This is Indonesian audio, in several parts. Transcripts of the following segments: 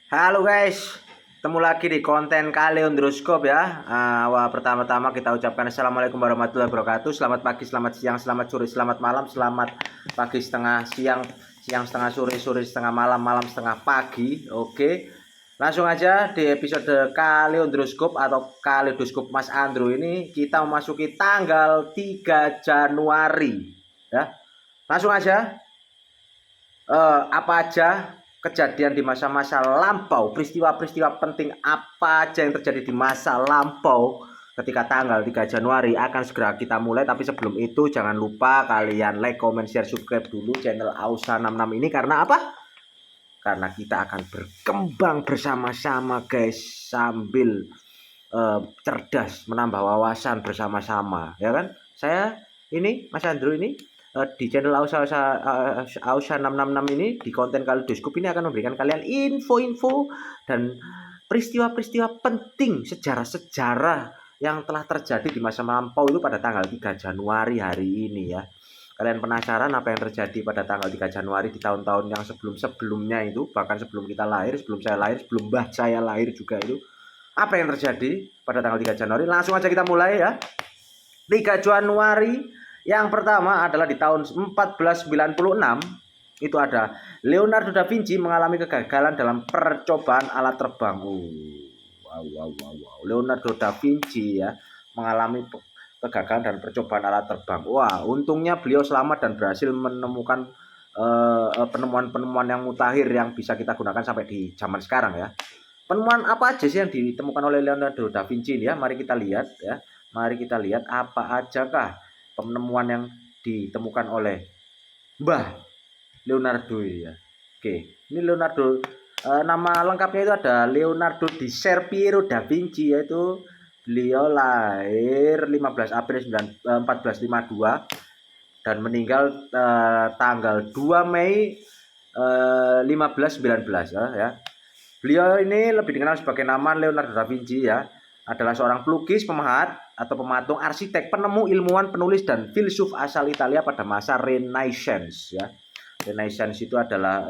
Halo guys, ketemu lagi di konten Kaleidroskop ya. Pertama-tama kita ucapkan assalamualaikum warahmatullahi wabarakatuh. Selamat pagi, selamat siang, selamat sore, selamat malam, selamat pagi setengah siang, siang setengah sore, sore setengah malam, malam setengah pagi. Oke, langsung aja di episode Kaleidroskop atau Kaleidoskop Mas Andro ini kita memasuki tanggal 3 Januari ya. Langsung aja, apa aja kejadian di masa-masa lampau, peristiwa-peristiwa penting apa aja yang terjadi di masa lampau ketika tanggal 3 Januari akan segera kita mulai. Tapi sebelum itu jangan lupa kalian like, comment, share, subscribe dulu channel Ausa 66 ini. Karena apa? Karena kita akan berkembang bersama-sama guys, sambil cerdas, menambah wawasan bersama-sama ya kan. Saya ini Mas Andrew ini di channel Ausa 666 ini, di konten Kaleidoskop ini akan memberikan kalian info-info dan peristiwa-peristiwa penting, sejarah-sejarah yang telah terjadi di masa lampau itu pada tanggal 3 Januari hari ini ya. Kalian penasaran apa yang terjadi pada tanggal 3 Januari di tahun-tahun yang sebelum-sebelumnya itu, bahkan sebelum kita lahir, sebelum saya lahir, sebelum mbah saya lahir juga itu, apa yang terjadi pada tanggal 3 Januari? Langsung aja kita mulai ya. 3 Januari yang pertama adalah di tahun 1496. Itu ada Leonardo da Vinci mengalami kegagalan dalam percobaan alat terbang. Wow. Leonardo da Vinci ya mengalami kegagalan dan percobaan alat terbang. Wah, untungnya beliau selamat dan berhasil menemukan penemuan-penemuan yang mutakhir yang bisa kita gunakan sampai di zaman sekarang ya. Penemuan apa aja sih yang ditemukan oleh Leonardo da Vinci ini ya? Mari kita lihat ya. Mari kita lihat apa ajakah penemuan yang ditemukan oleh Mbah Leonardo ya. Oke, ini Leonardo, nama lengkapnya itu ada Leonardo di Ser Piero da Vinci, yaitu beliau lahir 15 April 1452 dan meninggal tanggal 2 Mei 1519 ya. Beliau ini lebih dikenal sebagai nama Leonardo da Vinci ya. Adalah seorang pelukis, pemahat atau pematung, arsitek, penemu, ilmuwan, penulis dan filsuf asal Italia pada masa Renaissance ya. Renaissance itu adalah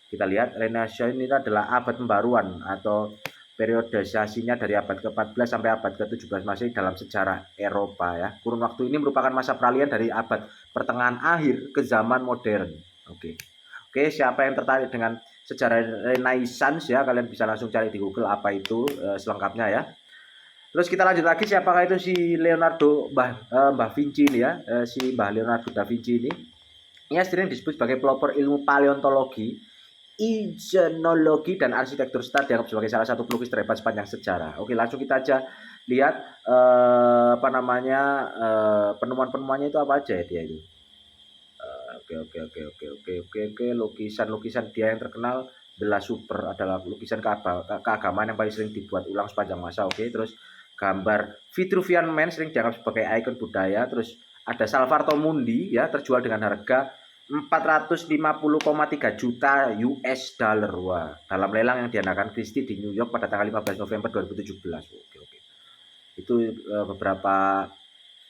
kita lihat Renaissance ini adalah abad pembaruan atau periodisasinya dari abad ke-14 sampai abad ke-17 Masehi dalam sejarah Eropa ya. Kurun waktu ini merupakan masa peralihan dari abad pertengahan akhir ke zaman modern. Oke. Oke, siapa yang tertarik dengan sejarah Renaissance ya, kalian bisa langsung cari di Google apa itu selengkapnya ya. Terus kita lanjut lagi, siapakah itu si Leonardo Mbah Vinci ini ya, si Mbah Leonardo da Vinci ini. Ia sering disebut sebagai pelopor ilmu paleontologi, igenologi dan arsitektur setelah dianggap sebagai salah satu pelukis terhebat sepanjang sejarah. Oke, langsung kita aja lihat penemuan-penemuannya itu apa aja ya dia itu. Oke. Lukisan dia yang terkenal adalah Super, adalah lukisan keagamaan yang paling sering dibuat ulang sepanjang masa. Oke, terus gambar Vitruvian Man sering dianggap sebagai ikon budaya. Terus ada Salvator Mundi ya, terjual dengan harga 450,3 juta US dollar. Wah, dalam lelang yang diadakan Christie di New York pada tanggal 15 November 2017. Oke. Itu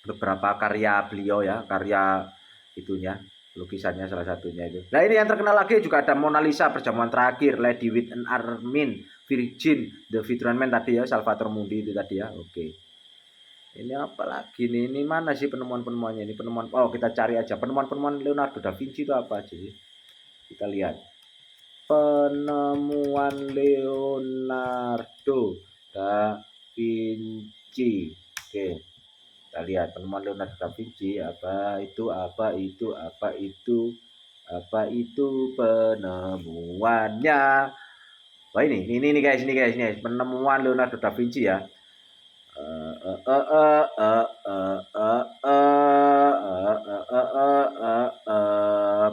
beberapa karya beliau ya, karya itunya, lukisannya salah satunya itu. Nah, ini yang terkenal lagi juga ada Mona Lisa, Perjamuan Terakhir, Lady with an Armin, Virgin, The Vitruvian Man tadi ya, Salvator Mundi itu tadi ya. Oke. Ini apa lagi nih? Ini mana sih penemuan-penemuannya? Ini penemuan, oh kita cari aja penemuan-penemuan Leonardo da Vinci itu apa aja sih? Kita lihat. Penemuan Leonardo da Vinci. Oke. Kita lihat penemuan Leonardo da Vinci, apa itu penemuannya. Wah, ini guys, penemuan Leonardo da Vinci ya.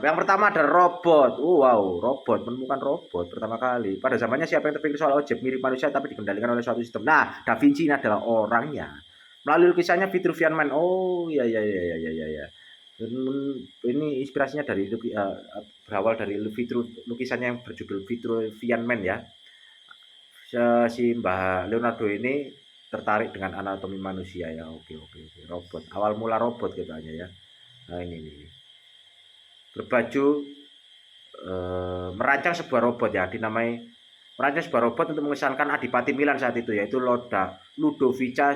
Yang pertama ada robot. Wow, robot, menemukan robot pertama kali. Pada zamannya siapa yang terpikir soal objek mirip manusia tapi dikendalikan oleh suatu sistem. Nah, Da Vinci ini adalah orangnya. Melalui lukisannya Vitruvian Man. Oh, iya. Ini inspirasinya dari berawal dari lukisannya yang berjudul Vitruvian Man ya. Si Mbah Leonardo ini tertarik dengan anatomi manusia ya. Oke. Robot. Awal mula robot katanya ya. Nah, ini. Berbaju merancang sebuah robot ya, dinamai merancang sebuah robot untuk mengesankan Adipati Milan saat itu, yaitu Ludovica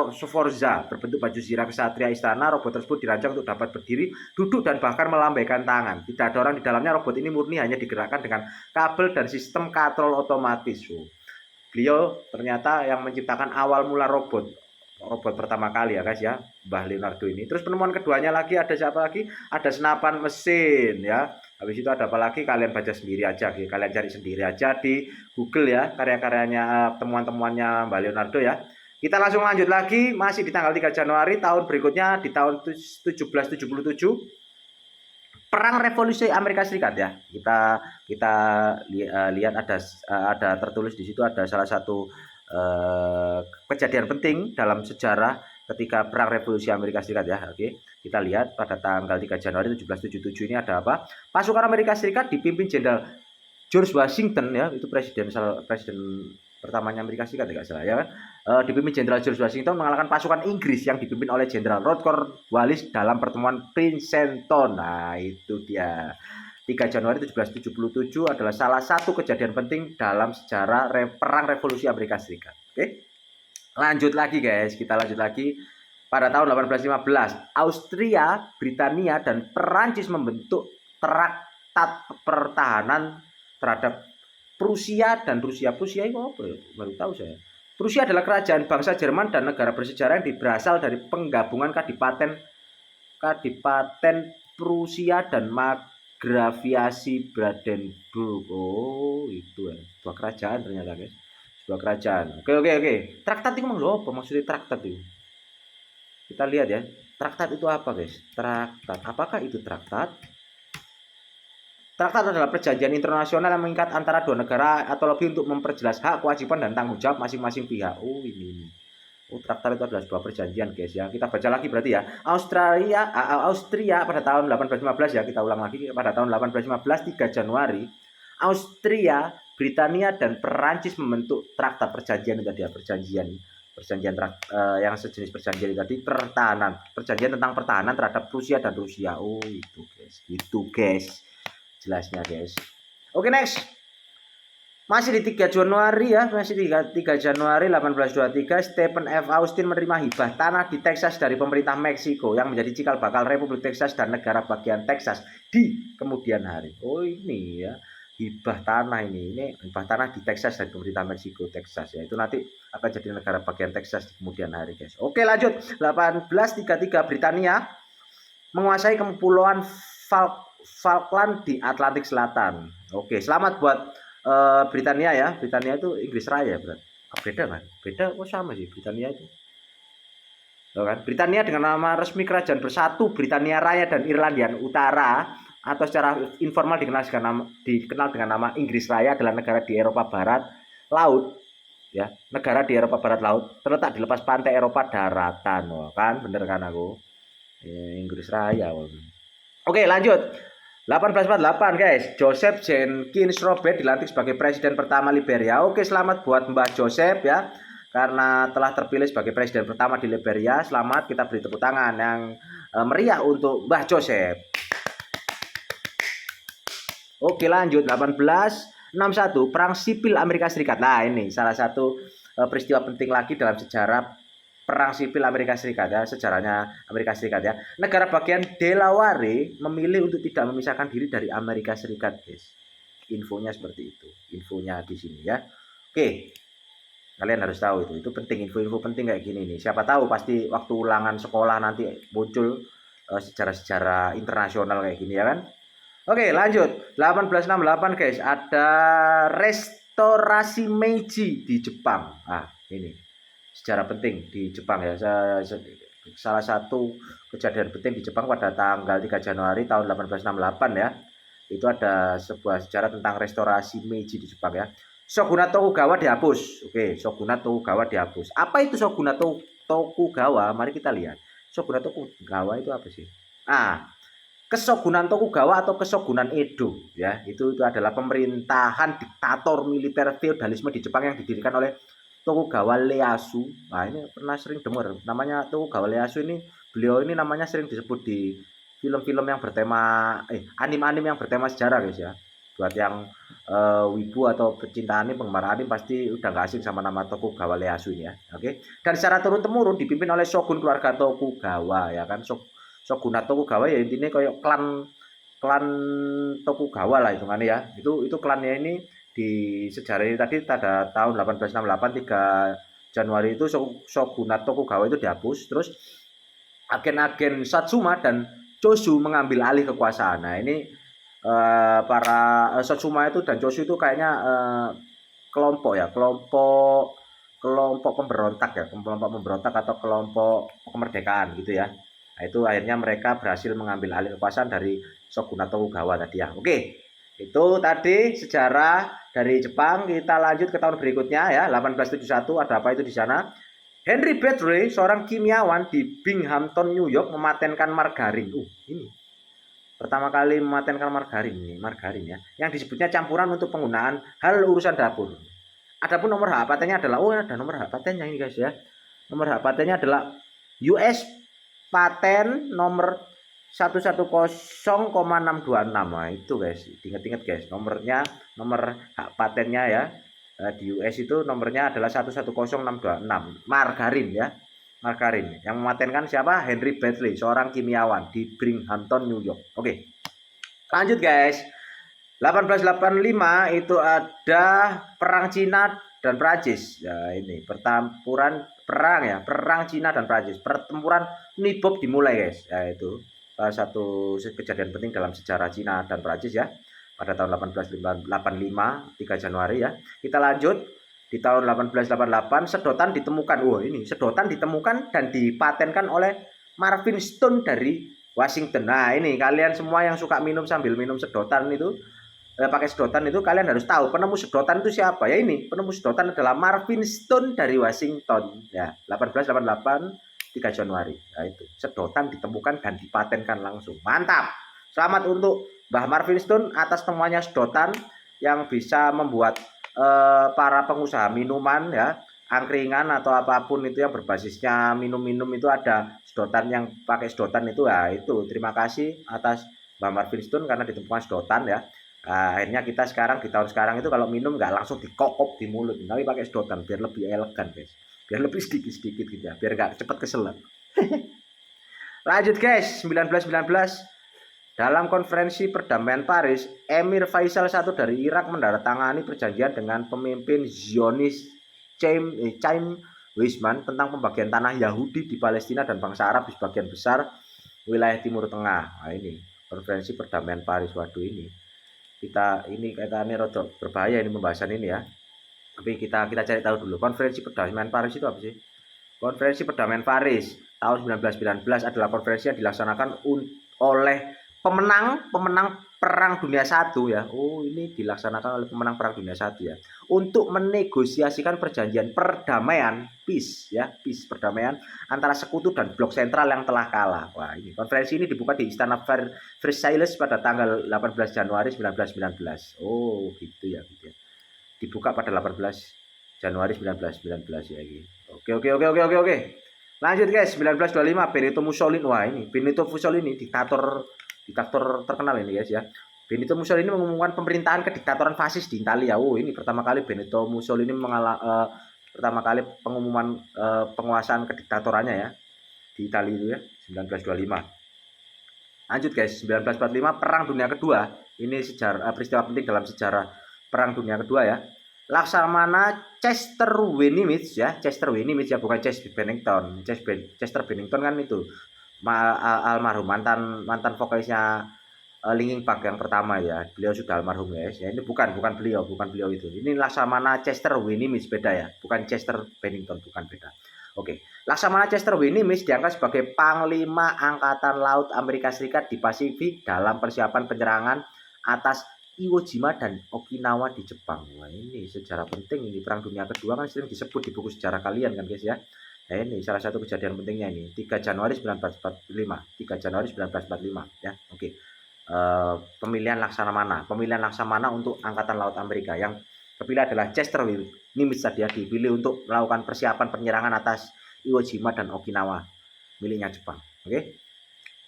Sforza berbentuk baju zirah kesatria istana. Robot tersebut dirancang untuk dapat berdiri, duduk, dan bahkan melambaikan tangan. Tidak ada orang di dalamnya. Robot ini murni hanya digerakkan dengan kabel dan sistem katrol otomatis. Beliau ternyata yang menciptakan awal mula robot pertama kali ya guys ya, Mbah Leonardo ini. Terus penemuan keduanya lagi ada siapa lagi? Ada senapan mesin ya. Habis itu ada apa lagi? Kalian baca sendiri aja, kalian cari sendiri aja di Google ya, karya-karyanya, temuan-temuannya Mbah Leonardo ya. Kita langsung lanjut lagi, masih di tanggal 3 Januari tahun berikutnya, di tahun 1777, Perang Revolusi Amerika Serikat ya. Kita lihat ada tertulis di situ, ada salah satu kejadian penting dalam sejarah ketika Perang Revolusi Amerika Serikat ya. Oke, kita lihat pada tanggal 3 Januari 1777 ini ada apa? Pasukan Amerika Serikat dipimpin Jenderal George Washington ya, itu presiden pertamanya Amerika Serikat tidak salah ya kan, dipimpin Jenderal George Washington mengalahkan pasukan Inggris yang dipimpin oleh Jenderal Lord Cornwallis dalam pertemuan Princeton. Nah itu dia, 3 Januari 1777 adalah salah satu kejadian penting dalam sejarah Perang Revolusi Amerika Serikat. Oke, lanjut lagi guys, kita lanjut lagi. Pada tahun 1815 Austria, Britania, dan Perancis membentuk traktat pertahanan terhadap Prusia dan Rusia. Prusia itu apa ya? Baru tahu saya. Prusia adalah kerajaan bangsa Jerman dan negara bersejarah yang berasal dari penggabungan kadipaten Prusia dan Margraviasi Brandenburg. Oh, itu ya. Sebuah kerajaan ternyata, guys. Sebuah kerajaan. Oke. Traktat itu apa maksudnya traktat itu? Kita lihat ya. Traktat itu apa, guys? Traktat. Apakah itu traktat? Traktat adalah perjanjian internasional yang mengikat antara dua negara atau lebih untuk memperjelas hak, kewajiban, dan tanggung jawab masing-masing pihak. Oh ini. Oh, traktat itu adalah sebuah perjanjian guys ya. Kita baca lagi berarti ya. Austria pada tahun 1815 ya. Kita ulang lagi pada tahun 1815 3 Januari. Austria, Britania, dan Perancis membentuk traktat perjanjian tadi ya. Perjanjian yang sejenis perjanjian tadi perjanjian tentang pertahanan terhadap Prusia dan Rusia. Oh itu guys. Itu guys. Jelasnya guys. Oke next. Masih di 3 Januari ya, masih 3 Januari 1823 Stephen F. Austin menerima hibah tanah di Texas dari pemerintah Meksiko yang menjadi cikal bakal Republik Texas dan negara bagian Texas di kemudian hari. Oh ini ya, hibah tanah ini hibah tanah di Texas dari pemerintah Meksiko Texas ya. Itu nanti akan jadi negara bagian Texas di kemudian hari guys. Oke lanjut. 1833 Britania menguasai kepulauan Falkland di Atlantik Selatan. Oke, selamat buat Britania ya. Britania itu Inggris Raya berarti. Beda kan? Beda kok sama sih Britania itu. Loh kan? Britania dengan nama resmi Kerajaan Bersatu Britania Raya dan Irlandia Utara atau secara informal dikenal dengan nama Inggris Raya adalah negara di Eropa Barat Laut ya. Negara di Eropa Barat Laut terletak di lepas pantai Eropa daratan. Oh, kan bener kan aku? Inggris Raya. Oke, lanjut. 1848 guys, Joseph Jenkins Robert dilantik sebagai presiden pertama Liberia. Oke, selamat buat Mbah Joseph ya, karena telah terpilih sebagai presiden pertama di Liberia. Selamat, kita beri tepuk tangan yang meriah untuk Mbah Joseph. Oke lanjut, 1861 Perang Sipil Amerika Serikat. Nah ini salah satu peristiwa penting lagi dalam sejarah Perang Sipil Amerika Serikat ya, sejarahnya Amerika Serikat ya. Negara bagian Delaware memilih untuk tidak memisahkan diri dari Amerika Serikat, guys. Infonya seperti itu. Infonya di sini ya. Oke. Kalian harus tahu itu penting, info-info penting kayak gini nih. Siapa tahu pasti waktu ulangan sekolah nanti muncul sejarah-sejarah internasional kayak gini ya kan. Oke, lanjut. 1868 guys, ada restorasi Meiji di Jepang. Ah, ini sejarah penting di Jepang ya. Salah satu kejadian penting di Jepang pada tanggal 3 Januari tahun 1868 ya. Itu ada sebuah sejarah tentang restorasi Meiji di Jepang ya. Shogunat Tokugawa dihapus. Oke, Shogunat Tokugawa dihapus. Apa itu Shogunat Tokugawa? Mari kita lihat. Shogunat Tokugawa itu apa sih? Kesogunan Tokugawa atau Kesogunan Edo ya. Itu adalah pemerintahan diktator militer feodalisme di Jepang yang didirikan oleh Tokugawa Ieyasu. Nah ini pernah sering dengar namanya Tokugawa Ieyasu ini. Beliau ini namanya sering disebut di film-film yang bertema anime-anime yang bertema sejarah guys ya. Buat yang wibu atau pecinta anime, penggemar anime pasti udah gak asing sama nama Tokugawa Ieyasu ini ya. Oke. Dan secara turun temurun dipimpin oleh shogun keluarga Tokugawa ya kan. Shogunat Tokugawa ya intinya kayak klan Tokugawa lah hitungannya ya. Itu klannya ini di sejarah ini tadi pada tahun 1868 3 Januari itu Shogunat Tokugawa itu dihapus. Terus agen-agen Satsuma dan Chosu mengambil alih kekuasaan. Nah ini para Satsuma itu dan Chosu itu kayaknya kelompok pemberontak atau kelompok kemerdekaan gitu ya. Nah, itu akhirnya mereka berhasil mengambil alih kekuasaan dari Shogunat Tokugawa tadi ya. Oke. Itu tadi sejarah dari Jepang. Kita lanjut ke tahun berikutnya ya, 1871. Ada apa itu di sana? Henry Battery, seorang kimiawan di Binghamton, New York, mematenkan margarin. Ini pertama kali mematenkan margarin ya, yang disebutnya campuran untuk penggunaan hal urusan dapur. Adapun nomor hak patennya adalah, ada nomor hak patennya ini guys ya. Nomor hak patennya adalah US paten nomor 110,626. Nah, itu guys, ingat-ingat guys, nomor hak patennya ya. Di US itu nomornya adalah 110,626. Margarin ya. Margarin. Yang mematenkan siapa? Henry Battery, seorang kimiawan di Binghamton, New York. Oke. Lanjut guys. 1885 itu ada perang Cina dan Prancis. Ya ini pertempuran perang Cina dan Prancis. Pertempuran Nibok dimulai guys. Ya itu salah satu kejadian penting dalam sejarah Cina dan Prancis ya. Pada tahun 1885 3 Januari ya. Kita lanjut di tahun 1888 sedotan ditemukan. Ini sedotan ditemukan dan dipatenkan oleh Marvin Stone dari Washington. Nah, ini kalian semua yang suka minum sambil minum sedotan itu pakai sedotan itu kalian harus tahu penemu sedotan itu siapa ya. Ini penemu sedotan adalah Marvin Stone dari Washington ya. 1888 3 Januari. Nah, itu sedotan ditemukan dan dipatenkan langsung. Mantap. Selamat untuk Mbah Marvin Stone atas temuannya sedotan yang bisa membuat para pengusaha minuman ya, angkringan atau apapun itu yang berbasisnya minum-minum itu ada sedotan, yang pakai sedotan itu ya. Itu terima kasih atas Mbah Marvin Stone karena ditemukan sedotan ya. Nah, akhirnya kita sekarang di tahun sekarang itu kalau minum nggak langsung dikokop di mulut, tapi pakai sedotan biar lebih elegan guys, biar lebih sedikit-sedikit gitu ya, biar nggak cepet kesel. Lanjut guys, 1919 dalam konferensi perdamaian Paris, Emir Faisal I dari Irak menandatangani perjanjian dengan pemimpin Zionis Chaim Weizmann tentang pembagian tanah Yahudi di Palestina dan bangsa Arab di sebagian besar wilayah Timur Tengah. Nah, ini konferensi perdamaian Paris. Waduh, ini kayaknya rada berbahaya ini pembahasan ini ya. Tapi kita cari tahu dulu konferensi perdamaian Paris itu apa sih? Konferensi perdamaian Paris tahun 1919 adalah konferensi yang dilaksanakan oleh pemenang Perang Dunia I ya. Ini dilaksanakan oleh pemenang Perang Dunia I ya, untuk menegosiasikan perjanjian perdamaian, peace perdamaian antara sekutu dan blok sentral yang telah kalah. Wah, ini konferensi ini dibuka di Istana Versailles pada tanggal 18 Januari 1919. Gitu ya. Dibuka pada 18 Januari 1919 ya ini. Oke. Lanjut guys, 1925 Benito Mussolini. Wah, ini Benito Mussolini diktator terkenal ini guys ya. Benito Mussolini mengumumkan pemerintahan kediktatoran fasis di Italia. Ini pertama kali Benito Mussolini pertama kali pengumuman penguasaan kediktatorannya ya di Italia itu ya, 1925. Lanjut guys, 1945 Perang Dunia Kedua. Ini peristiwa penting dalam sejarah Perang Dunia Kedua ya. Laksamana Chester Bennington ya, bukan Chester Bennington. Chester Bennington kan itu almarhum mantan vokalisnya Linkin Park yang pertama ya. Beliau sudah almarhum guys ya. Ini bukan beliau itu. Ini Laksamana Chester Bennington, beda ya, bukan Chester Bennington, bukan, beda. Oke. Laksamana Chester Bennington diangkat sebagai Panglima Angkatan Laut Amerika Serikat di Pasifik dalam persiapan penyerangan atas Iwo Jima dan Okinawa di Jepang. Wah, ini sejarah penting ini. Perang Dunia Kedua kan sering disebut di buku sejarah kalian kan guys ya. Nah, ini salah satu kejadian pentingnya ini. 3 Januari 1945 ya. Oke. Pemilihan Laksamana untuk Angkatan Laut Amerika. Yang terpilih adalah Chester Nimitz tadi ya, dipilih untuk melakukan persiapan penyerangan atas Iwo Jima dan Okinawa miliknya Jepang. Oke.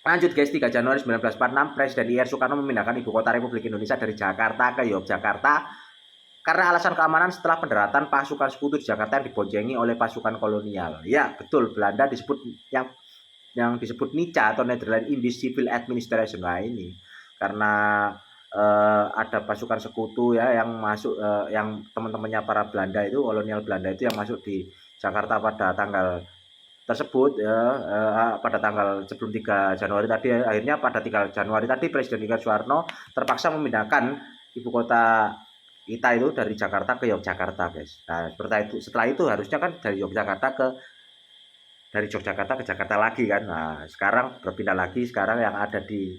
Lanjut guys, 3 Januari 1946 Presiden IR Soekarno memindahkan ibu kota Republik Indonesia dari Jakarta ke Yogyakarta karena alasan keamanan setelah pendaratan pasukan sekutu di Jakarta yang diboncengi oleh pasukan kolonial. Ya, betul, Belanda disebut yang disebut NICA atau Netherlands Indies Civil Administration. Nah, ini karena ada pasukan sekutu ya yang masuk, yang teman-temannya para Belanda itu, kolonial Belanda itu yang masuk di Jakarta pada tanggal tersebut ya, pada tanggal sebelum 3 Januari tadi, akhirnya pada 3 Januari tadi Presiden Soekarno terpaksa memindahkan ibu kota kita itu dari Jakarta ke Yogyakarta guys. Nah setelah itu harusnya kan dari Yogyakarta ke Jakarta lagi kan. Nah sekarang berpindah lagi, sekarang yang ada di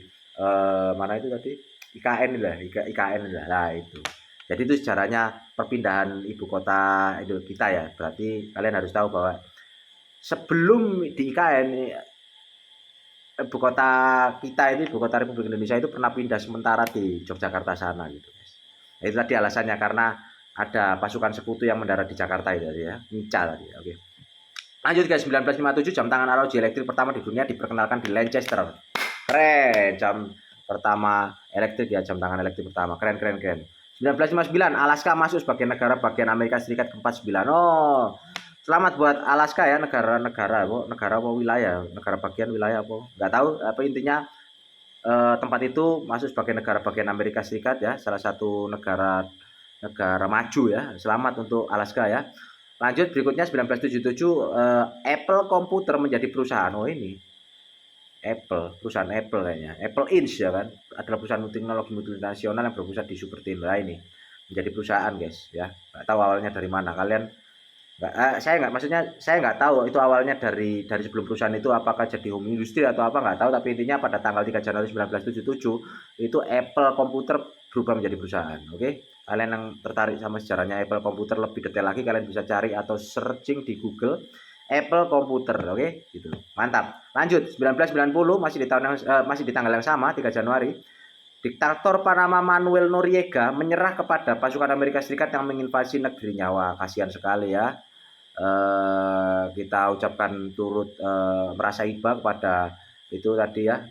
mana itu tadi, IKN lah, IKN lah, nah itu. Jadi itu sejarahnya perpindahan ibu kota itu kita ya. Berarti kalian harus tahu bahwa sebelum di IKN ibu kota kita itu, ibu kota Republik Indonesia itu pernah pindah sementara di Yogyakarta sana gitu guys. Nah, itu tadi alasannya karena ada pasukan sekutu yang mendarat di Jakarta itu tadi ya, NICA tadi. Oke. Lanjut guys, 1957 jam tangan arloji elektrik pertama di dunia diperkenalkan di Lancaster. Keren, jam pertama elektrik ya, jam tangan elektrik pertama. Keren. 1959 Alaska masuk sebagai negara bagian Amerika Serikat ke-49. Oh, selamat buat Alaska ya, negara apa wilayah, negara bagian wilayah apa, nggak tahu apa intinya, tempat itu masuk sebagai negara bagian Amerika Serikat ya, salah satu negara maju ya. Selamat untuk Alaska ya. Lanjut berikutnya 1977 Apple Computer menjadi perusahaan. Oh ini perusahaan Apple kayaknya, Apple Inc ya kan, adalah perusahaan teknologi multinasional yang berpusat di Cupertino. Ini menjadi perusahaan guys ya. Nggak tahu awalnya dari mana kalian. Saya nggak tahu itu awalnya dari sebelum perusahaan itu apakah jadi home industry atau apa, nggak tahu, tapi intinya pada tanggal 3 Januari 1977 itu Apple Computer berubah menjadi perusahaan. Oke, kalian yang tertarik sama sejarahnya Apple Computer lebih detail lagi kalian bisa cari atau searching di Google Apple Computer. Oke, gitu. Mantap. Lanjut 1990 masih di tanggal yang sama 3 Januari diktator Panama Manuel Noriega menyerah kepada pasukan Amerika Serikat yang menginvasi negerinya. Wah, kasihan sekali ya. Kita ucapkan turut merasa iba kepada itu tadi ya,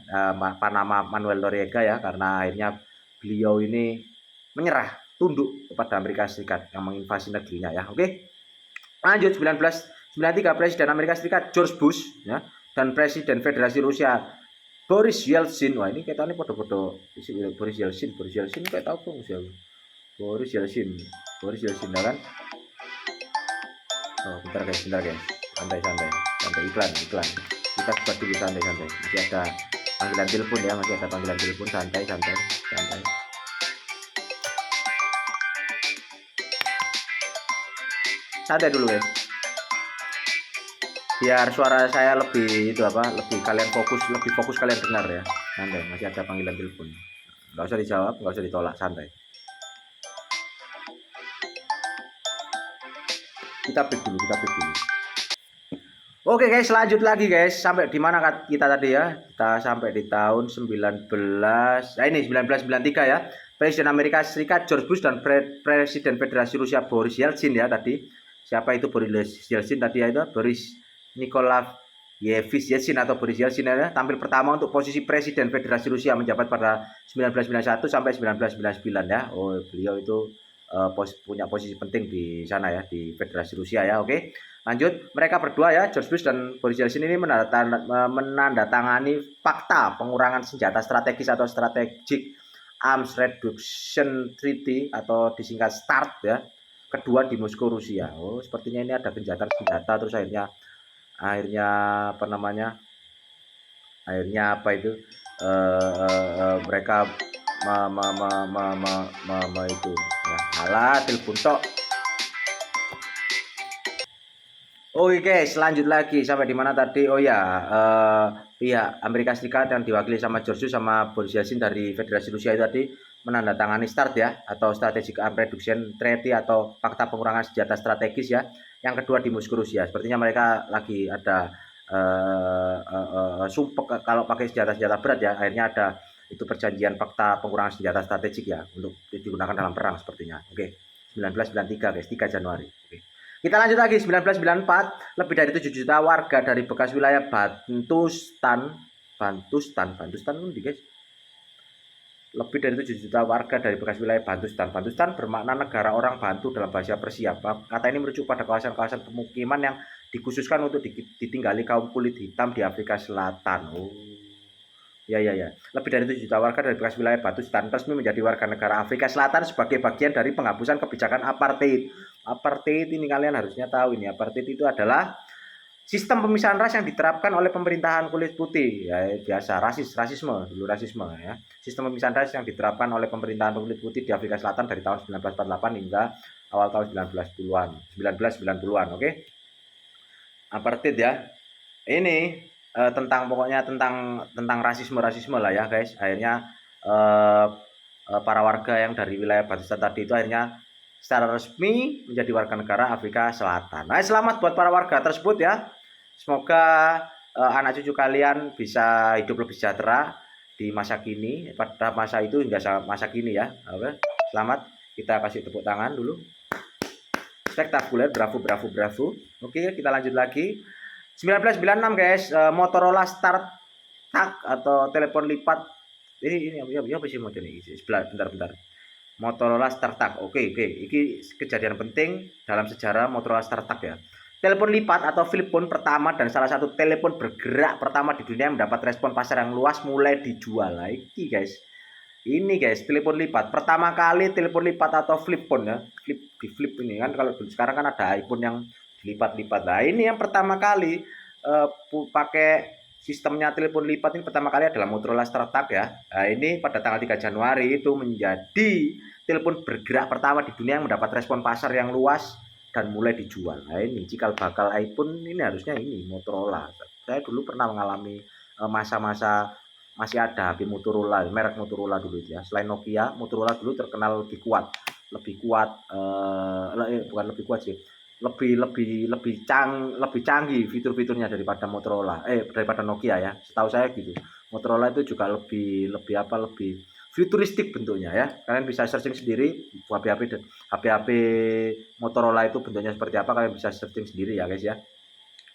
Panama Manuel Noriega ya, karena akhirnya beliau ini menyerah, tunduk kepada Amerika Serikat yang menginvasi negerinya ya. Oke. Lanjut 1993 Presiden Amerika Serikat George Bush ya dan Presiden Federasi Rusia Boris Yeltsin. Wah ini kita nih foto-foto Boris Yeltsin kayak tahu kok siapa. Boris Yeltsin ya kan. Oh bentar guys, santai iklan. Kita buat dulu santai. Masih ada panggilan telepon ya, santai. Santai dulu guys. Biar suara saya lebih kalian fokus kalian dengar ya. Santai, masih ada panggilan telepon. Nggak usah dijawab, nggak usah ditolak, santai. Kita break dulu. Oke guys, lanjut lagi guys. Sampai di mana kita tadi ya? Kita sampai di tahun 1993 ya. Presiden Amerika Serikat George Bush dan Presiden Federasi Rusia Boris Yeltsin ya tadi. Siapa itu Boris Yeltsin tadi ya, itu Boris Nikolaevich Yeltsin atau Boris Yeltsin ya, tampil pertama untuk posisi Presiden Federasi Rusia menjabat pada 1991 sampai 1999 ya. Oh, beliau itu punya posisi penting di sana ya, di Federasi Rusia ya. Oke. Lanjut, mereka berdua ya, George Bush dan Boris Yeltsin ini menandatangani fakta pengurangan senjata strategis atau Strategic Arms Reduction Treaty atau disingkat START ya, kedua di Moskow Rusia. Oh, sepertinya ini ada gencatan senjata, terus akhirnya mereka itu ya, alah telepon tok. Oke guys, lanjut lagi sampai di mana tadi? Oh ya, pihak Amerika Serikat yang diwakili sama George Bush sama Boris Yeltsin dari Federasi Rusia itu tadi menandatangani START ya, atau Strategic Arms Reduction Treaty atau fakta pengurangan senjata strategis ya, yang kedua di Moskow Rusia. Sepertinya mereka lagi ada sumpek kalau pakai senjata berat ya. Akhirnya ada itu perjanjian fakta pengurangan senjata strategik ya untuk digunakan dalam perang sepertinya. Oke. 1993 guys, 3 Januari. Oke. Kita lanjut lagi 1994, lebih dari 7 juta warga dari bekas wilayah Bantustan Bantustan di guys. Lebih dari 7 juta warga dari bekas wilayah Bantustan. Bantustan bermakna negara orang Bantu dalam bahasa Persia. Kata ini merujuk pada kawasan-kawasan pemukiman yang dikhususkan untuk ditinggali kaum kulit hitam di Afrika Selatan. Oh. Ya. Lebih dari 7 juta warga dari bekas wilayah Bantustan resmi menjadi warga negara Afrika Selatan sebagai bagian dari penghapusan kebijakan apartheid. Apartheid ini kalian harusnya tahu ini. Apartheid itu adalah sistem pemisahan ras yang diterapkan oleh pemerintahan kulit putih, ya biasa rasisme ya. Sistem pemisahan ras yang diterapkan oleh pemerintahan kulit putih di Afrika Selatan dari tahun 1948 hingga awal tahun 1990-an, oke? Apartheid ya. Ini pokoknya tentang rasisme lah ya, guys. Akhirnya para warga yang dari wilayah Bantustan tadi itu akhirnya secara resmi menjadi warga negara Afrika Selatan. Nah, selamat buat para warga tersebut ya. Semoga anak cucu kalian bisa hidup lebih sejahtera di masa kini, pada masa itu hingga masa kini ya. Oke. Selamat, kita kasih tepuk tangan dulu. Spektakuler, bravo. Oke, kita lanjut lagi. 1996 guys, Motorola StarTAC atau telepon lipat. Ini apa sih model ini? Bentar. Motorola StarTAC. Oke. Ini kejadian penting dalam sejarah Motorola StarTAC ya. Telepon lipat atau flip phone pertama dan salah satu telepon bergerak pertama di dunia yang mendapat respon pasar yang luas mulai dijual lagi guys. Ini guys, telepon lipat. Pertama kali telepon lipat atau flip phone ya. Flip ini kan, kalau sekarang kan ada iPhone yang dilipat-lipat. Nah, ini yang pertama kali pakai sistemnya telepon lipat ini pertama kali adalah Motorola StarTAC ya. Nah, ini pada tanggal 3 Januari itu menjadi telepon bergerak pertama di dunia yang mendapat respon pasar yang luas dan mulai dijual. Nah, ini cikal bakal iPhone ini harusnya ini Motorola. Saya dulu pernah mengalami masa-masa masih ada HP Motorola, merek Motorola dulu ya. Selain Nokia, Motorola dulu terkenal bukan lebih kuat sih. Lebih canggih fitur-fiturnya daripada Motorola, daripada Nokia ya. Setahu saya gitu. Motorola itu juga lebih futuristik bentuknya ya. Kalian bisa searching sendiri HP Motorola itu bentuknya seperti apa, kalian bisa searching sendiri ya guys ya.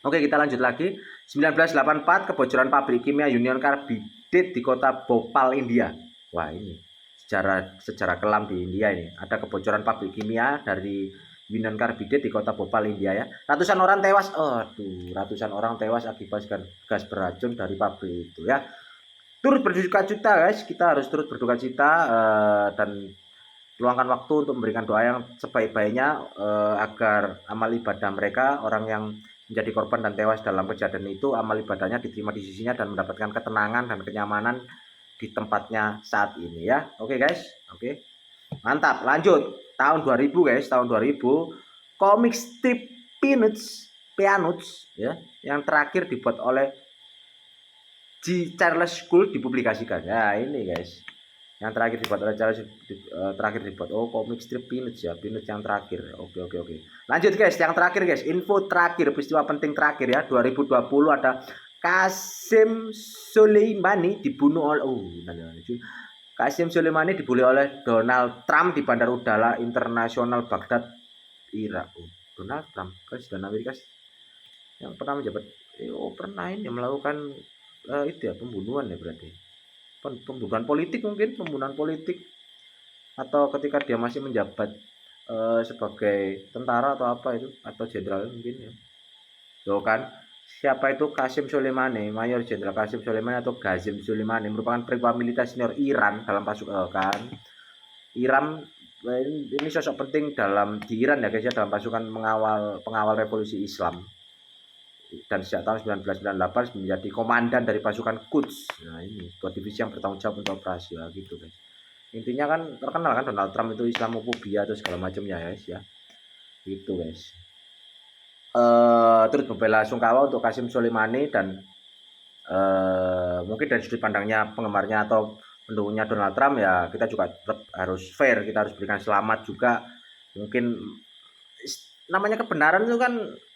Oke, kita lanjut lagi. 1984 kebocoran pabrik kimia Union Carbide di kota Bhopal, India. Wah, ini sejarah kelam di India ini. Ada kebocoran pabrik kimia dari Union Carbide di kota Bhopal, India ya. Ratusan orang tewas akibat gas beracun dari pabrik itu ya. Turut berduka cita guys, kita harus turut berduka cita dan luangkan waktu untuk memberikan doa yang sebaik-baiknya agar amal ibadah mereka, orang yang menjadi korban dan tewas dalam kejadian itu, amal ibadahnya diterima di sisinya dan mendapatkan ketenangan dan kenyamanan di tempatnya saat ini ya. Oke guys, oke. Mantap, lanjut. Tahun 2000 guys, tahun 2000 komik strip Peanuts ya, yang terakhir dibuat oleh Charles Schulz dipublikasikan. Ya, ini guys. Yang terakhir dibuat oleh Charles komik strip Peanuts ya, Peanuts yang terakhir. Oke. Lanjut guys, yang terakhir guys, info terakhir, peristiwa penting terakhir ya. 2020 ada Qasem Soleimani dibunuh oleh Qasem Soleimani dibunuh oleh Donald Trump di Bandar Udara Internasional Baghdad, Irak. Donald Trump, Presiden Amerika yang pernah menjabat pernah ini melakukan itu ya, pembunuhan ya berarti. Pembunuhan politik mungkin, pembunuhan politik. Atau ketika dia masih menjabat sebagai tentara atau apa itu, atau jenderal mungkin ya. Tuh kan, siapa itu Qasem Soleimani, Mayor Jenderal Qasem Soleimani atau Qasem Soleimani merupakan perwira militer senior Iran dalam pasukan Iran. Ini sosok penting di Iran ya guys ya, dalam pasukan pengawal revolusi Islam. Dan sejak tahun 1998 menjadi komandan dari pasukan Quds. Nah, ini sebuah divisi yang bertanggung jawab untuk operasi ya, gitu guys. Intinya kan terkenal kan Donald Trump itu Islamofobia atau segala macamnya ya guys ya. Gitu guys. Terus membela sungkawa untuk Qasem Soleimani dan mungkin dari sudut pandangnya penggemarnya atau pendukungnya Donald Trump ya, kita juga tetap harus fair, kita harus berikan selamat juga. Mungkin namanya kebenaran itu kan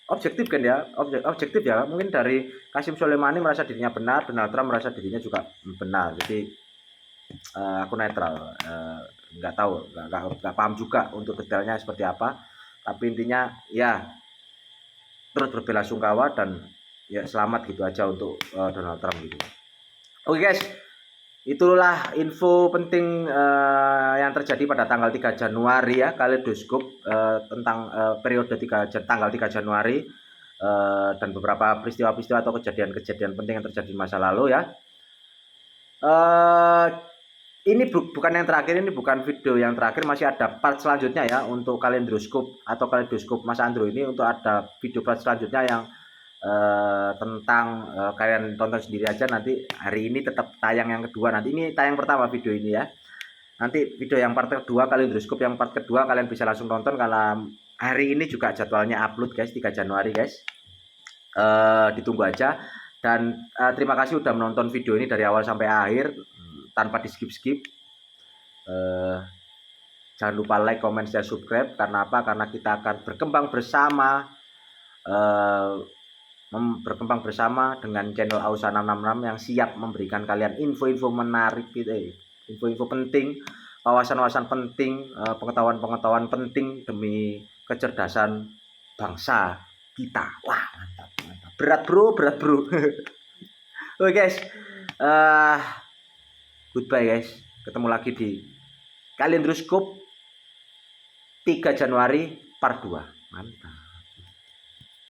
objektif kan ya, objektif ya. Mungkin dari Qasem Soleimani merasa dirinya benar, Donald Trump merasa dirinya juga benar. Jadi aku netral, nggak tahu, nggak paham juga untuk detailnya seperti apa. Tapi intinya ya terus berbela sungkawa dan ya selamat gitu aja untuk Donald Trump gitu. Oke guys, itulah info penting yang terjadi pada tanggal 3 Januari ya, Kaleidoskop tentang periode tanggal 3 Januari dan beberapa peristiwa-peristiwa atau kejadian-kejadian penting yang terjadi di masa lalu ya. Ini bukan yang terakhir, ini bukan video yang terakhir, masih ada part selanjutnya ya untuk Kaleidoskop atau Kaleidoskop Mas Andro ini, untuk ada video part selanjutnya yang tentang kalian tonton sendiri aja. Nanti hari ini tetap tayang yang kedua, nanti ini tayang pertama video ini ya. Nanti video yang part kedua Kaleidoskop yang part kedua kalian bisa langsung tonton karena hari ini juga jadwalnya upload guys, 3 Januari guys. Ditunggu aja. Dan terima kasih udah menonton video ini dari awal sampai akhir tanpa di skip-skip. Jangan lupa like, comment, share, subscribe. Karena apa? Karena kita akan berkembang bersama dengan channel Ausa 666 yang siap memberikan kalian info-info menarik gitu, info-info penting, wawasan-wawasan penting, pengetahuan-pengetahuan penting demi kecerdasan bangsa kita. Wah, mantap, mantap. Berat bro. Oke guys, goodbye guys. Ketemu lagi di Kaleidoskop 3 Januari part 2. Mantap.